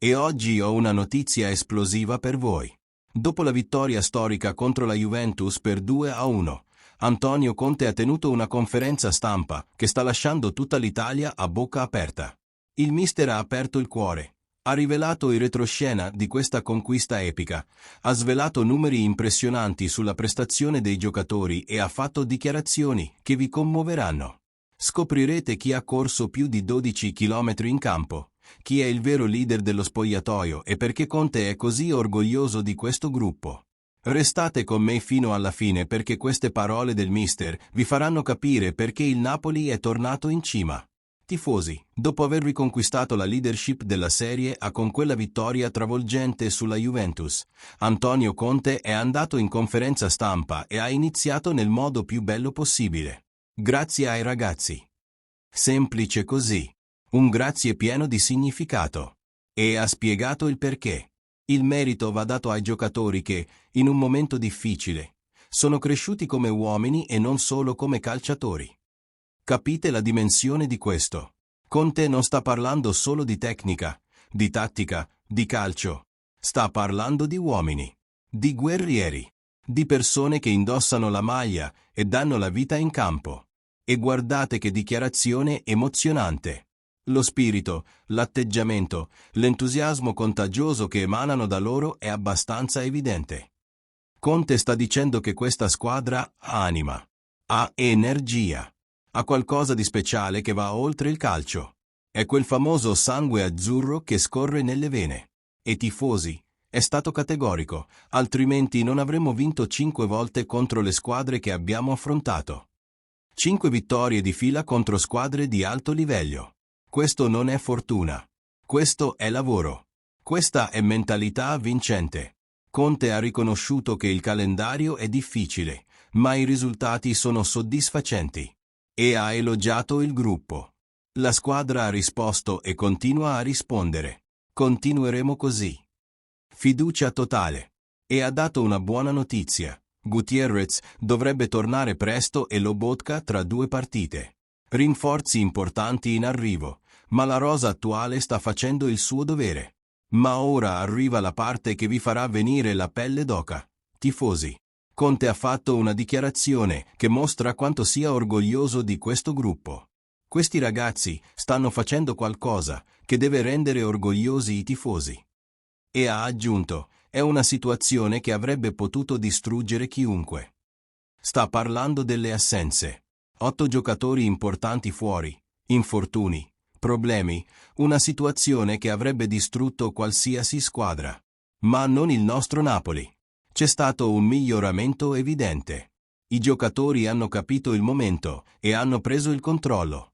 E oggi ho una notizia esplosiva per voi. Dopo la vittoria storica contro la Juventus per 2-1, Antonio Conte ha tenuto una conferenza stampa che sta lasciando tutta l'Italia a bocca aperta. Il mister ha aperto il cuore, ha rivelato il retroscena di questa conquista epica, ha svelato numeri impressionanti sulla prestazione dei giocatori e ha fatto dichiarazioni che vi commuoveranno. Scoprirete chi ha corso più di 12 chilometri in campo, chi è il vero leader dello spogliatoio e perché Conte è così orgoglioso di questo gruppo. Restate con me fino alla fine perché queste parole del mister vi faranno capire perché il Napoli è tornato in cima. Tifosi, dopo aver riconquistato la leadership della Serie A con quella vittoria travolgente sulla Juventus, Antonio Conte è andato in conferenza stampa e ha iniziato nel modo più bello possibile. Grazie ai ragazzi. Semplice così. Un grazie pieno di significato. E ha spiegato il perché. Il merito va dato ai giocatori che, in un momento difficile, sono cresciuti come uomini e non solo come calciatori. Capite la dimensione di questo? Conte non sta parlando solo di tecnica, di tattica, di calcio. Sta parlando di uomini, di guerrieri, di persone che indossano la maglia e danno la vita in campo. E guardate che dichiarazione emozionante. Lo spirito, l'atteggiamento, l'entusiasmo contagioso che emanano da loro è abbastanza evidente. Conte sta dicendo che questa squadra ha anima, ha energia, ha qualcosa di speciale che va oltre il calcio. È quel famoso sangue azzurro che scorre nelle vene. E tifosi, è stato categorico, altrimenti non avremmo vinto 5 volte contro le squadre che abbiamo affrontato. 5 vittorie di fila contro squadre di alto livello. Questo non è fortuna. Questo è lavoro. Questa è mentalità vincente. Conte ha riconosciuto che il calendario è difficile, ma i risultati sono soddisfacenti. E ha elogiato il gruppo. La squadra ha risposto e continua a rispondere. Continueremo così. Fiducia totale. E ha dato una buona notizia. Gutiérrez dovrebbe tornare presto e Lobotka tra 2 partite. Rinforzi importanti in arrivo, ma la rosa attuale sta facendo il suo dovere. Ma ora arriva la parte che vi farà venire la pelle d'oca. Tifosi. Conte ha fatto una dichiarazione che mostra quanto sia orgoglioso di questo gruppo. Questi ragazzi stanno facendo qualcosa che deve rendere orgogliosi i tifosi. E ha aggiunto, è una situazione che avrebbe potuto distruggere chiunque. Sta parlando delle assenze. 8 giocatori importanti fuori, infortuni, problemi, una situazione che avrebbe distrutto qualsiasi squadra. Ma non il nostro Napoli. C'è stato un miglioramento evidente. I giocatori hanno capito il momento e hanno preso il controllo.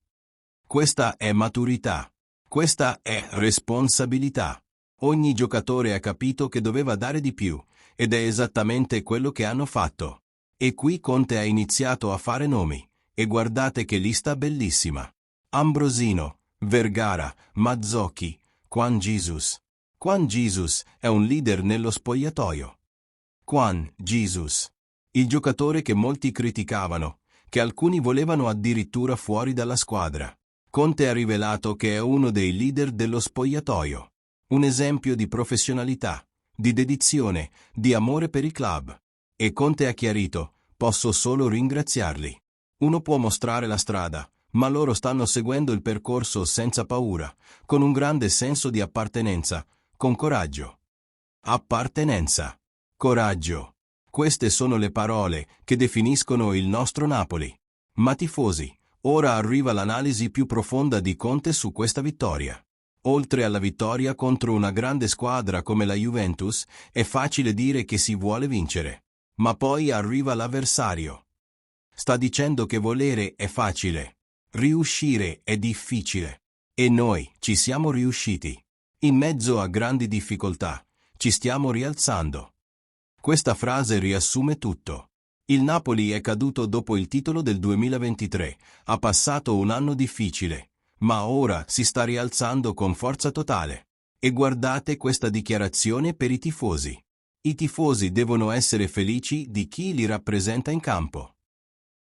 Questa è maturità. Questa è responsabilità. Ogni giocatore ha capito che doveva dare di più, ed è esattamente quello che hanno fatto. E qui Conte ha iniziato a fare nomi. E guardate che lista bellissima. Ambrosino, Vergara, Mazzocchi, Juan Jesus. Juan Jesus è un leader nello spogliatoio. Juan Jesus. Il giocatore che molti criticavano, che alcuni volevano addirittura fuori dalla squadra. Conte ha rivelato che è uno dei leader dello spogliatoio. Un esempio di professionalità, di dedizione, di amore per il club. E Conte ha chiarito, posso solo ringraziarli. Uno può mostrare la strada, ma loro stanno seguendo il percorso senza paura, con un grande senso di appartenenza, con coraggio. Appartenenza. Coraggio. Queste sono le parole che definiscono il nostro Napoli. Ma tifosi, ora arriva l'analisi più profonda di Conte su questa vittoria. Oltre alla vittoria contro una grande squadra come la Juventus, è facile dire che si vuole vincere. Ma poi arriva l'avversario. Sta dicendo che volere è facile, riuscire è difficile. E noi ci siamo riusciti. In mezzo a grandi difficoltà, ci stiamo rialzando. Questa frase riassume tutto. Il Napoli è caduto dopo il titolo del 2023, ha passato un anno difficile, ma ora si sta rialzando con forza totale. E guardate questa dichiarazione per i tifosi. I tifosi devono essere felici di chi li rappresenta in campo.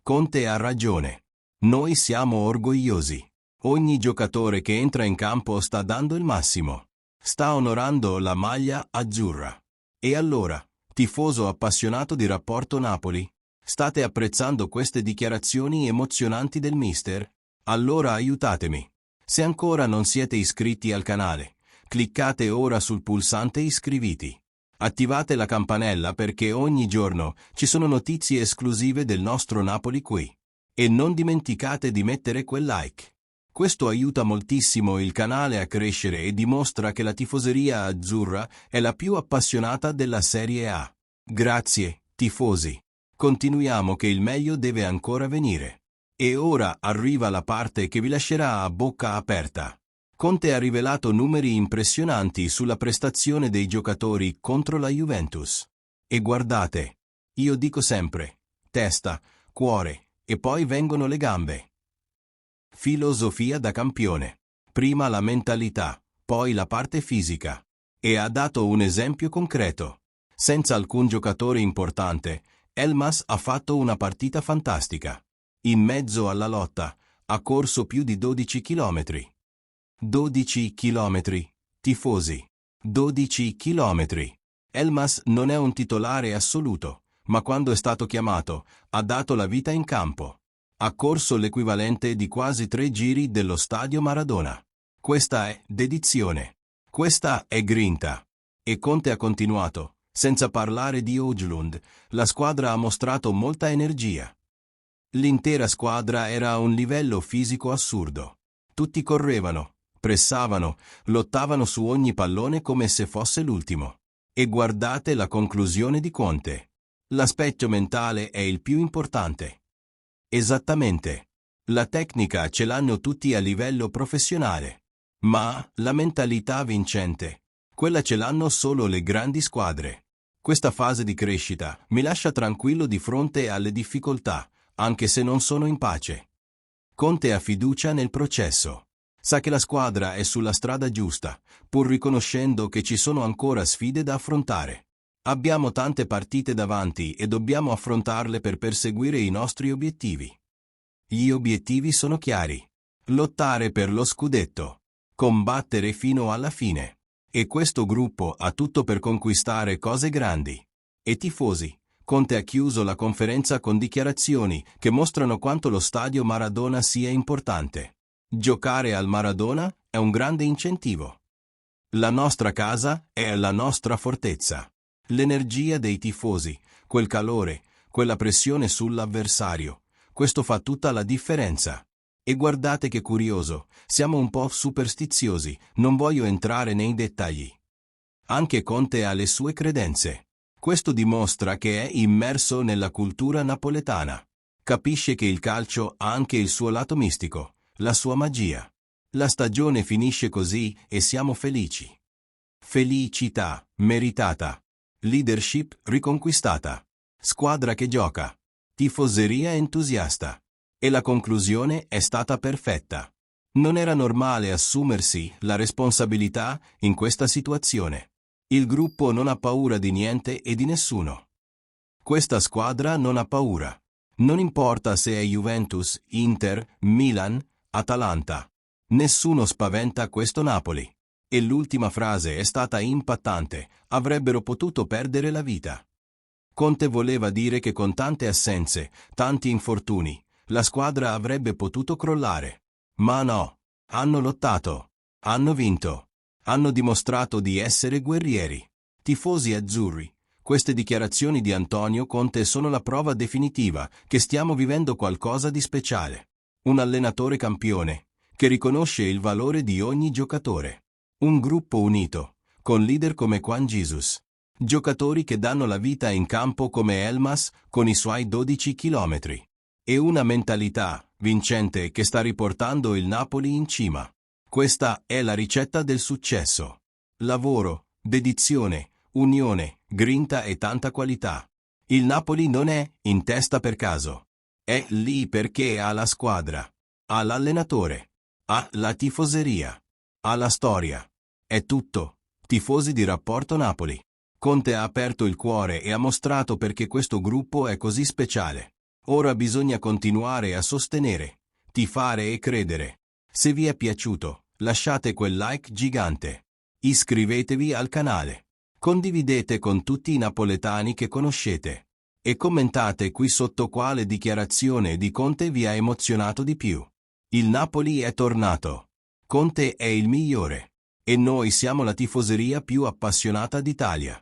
Conte ha ragione. Noi siamo orgogliosi. Ogni giocatore che entra in campo sta dando il massimo. Sta onorando la maglia azzurra. E allora, tifoso appassionato di Rapporto Napoli, state apprezzando queste dichiarazioni emozionanti del mister? Allora aiutatemi. Se ancora non siete iscritti al canale, cliccate ora sul pulsante iscriviti. Attivate la campanella perché ogni giorno ci sono notizie esclusive del nostro Napoli qui. E non dimenticate di mettere quel like. Questo aiuta moltissimo il canale a crescere e dimostra che la tifoseria azzurra è la più appassionata della Serie A. Grazie, tifosi. Continuiamo che il meglio deve ancora venire. E ora arriva la parte che vi lascerà a bocca aperta. Conte ha rivelato numeri impressionanti sulla prestazione dei giocatori contro la Juventus. E guardate, io dico sempre, testa, cuore, e poi vengono le gambe. Filosofia da campione. Prima la mentalità, poi la parte fisica. E ha dato un esempio concreto. Senza alcun giocatore importante, Elmas ha fatto una partita fantastica. In mezzo alla lotta, ha corso più di 12 chilometri. 12 chilometri, tifosi. 12 chilometri. Elmas non è un titolare assoluto, ma quando è stato chiamato, ha dato la vita in campo. Ha corso l'equivalente di quasi 3 giri dello stadio Maradona. Questa è dedizione. Questa è grinta. E Conte ha continuato, senza parlare di Højlund, la squadra ha mostrato molta energia. L'intera squadra era a un livello fisico assurdo. Tutti correvano, pressavano, lottavano su ogni pallone come se fosse l'ultimo. E guardate la conclusione di Conte. L'aspetto mentale è il più importante. Esattamente. La tecnica ce l'hanno tutti a livello professionale. Ma la mentalità vincente, quella ce l'hanno solo le grandi squadre. Questa fase di crescita mi lascia tranquillo di fronte alle difficoltà, anche se non sono in pace. Conte ha fiducia nel processo. Sa che la squadra è sulla strada giusta, pur riconoscendo che ci sono ancora sfide da affrontare. Abbiamo tante partite davanti e dobbiamo affrontarle per perseguire i nostri obiettivi. Gli obiettivi sono chiari. Lottare per lo scudetto. Combattere fino alla fine. E questo gruppo ha tutto per conquistare cose grandi. E tifosi, Conte ha chiuso la conferenza con dichiarazioni che mostrano quanto lo stadio Maradona sia importante. Giocare al Maradona è un grande incentivo. La nostra casa è la nostra fortezza. L'energia dei tifosi, quel calore, quella pressione sull'avversario, questo fa tutta la differenza. E guardate che curioso, siamo un po' superstiziosi, non voglio entrare nei dettagli. Anche Conte ha le sue credenze. Questo dimostra che è immerso nella cultura napoletana. Capisce che il calcio ha anche il suo lato mistico, la sua magia. La stagione finisce così e siamo felici. Felicità meritata. Leadership riconquistata. Squadra che gioca. Tifoseria entusiasta. E la conclusione è stata perfetta. Non era normale assumersi la responsabilità in questa situazione. Il gruppo non ha paura di niente e di nessuno. Questa squadra non ha paura. Non importa se è Juventus, Inter, Milan, Atalanta. Nessuno spaventa questo Napoli. E l'ultima frase è stata impattante, avrebbero potuto perdere la vita. Conte voleva dire che con tante assenze, tanti infortuni, la squadra avrebbe potuto crollare. Ma no, hanno lottato, hanno vinto, hanno dimostrato di essere guerrieri. Tifosi azzurri, queste dichiarazioni di Antonio Conte sono la prova definitiva che stiamo vivendo qualcosa di speciale. Un allenatore campione, che riconosce il valore di ogni giocatore. Un gruppo unito, con leader come Juan Jesus. Giocatori che danno la vita in campo come Elmas con i suoi 12 chilometri. E una mentalità vincente che sta riportando il Napoli in cima. Questa è la ricetta del successo. Lavoro, dedizione, unione, grinta e tanta qualità. Il Napoli non è in testa per caso. È lì perché ha la squadra, ha l'allenatore, ha la tifoseria, ha la storia. È tutto. Tifosi di Rapporto Napoli. Conte ha aperto il cuore e ha mostrato perché questo gruppo è così speciale. Ora bisogna continuare a sostenere, tifare e credere. Se vi è piaciuto, lasciate quel like gigante. Iscrivetevi al canale. Condividete con tutti i napoletani che conoscete. E commentate qui sotto quale dichiarazione di Conte vi ha emozionato di più. Il Napoli è tornato. Conte è il migliore. E noi siamo la tifoseria più appassionata d'Italia.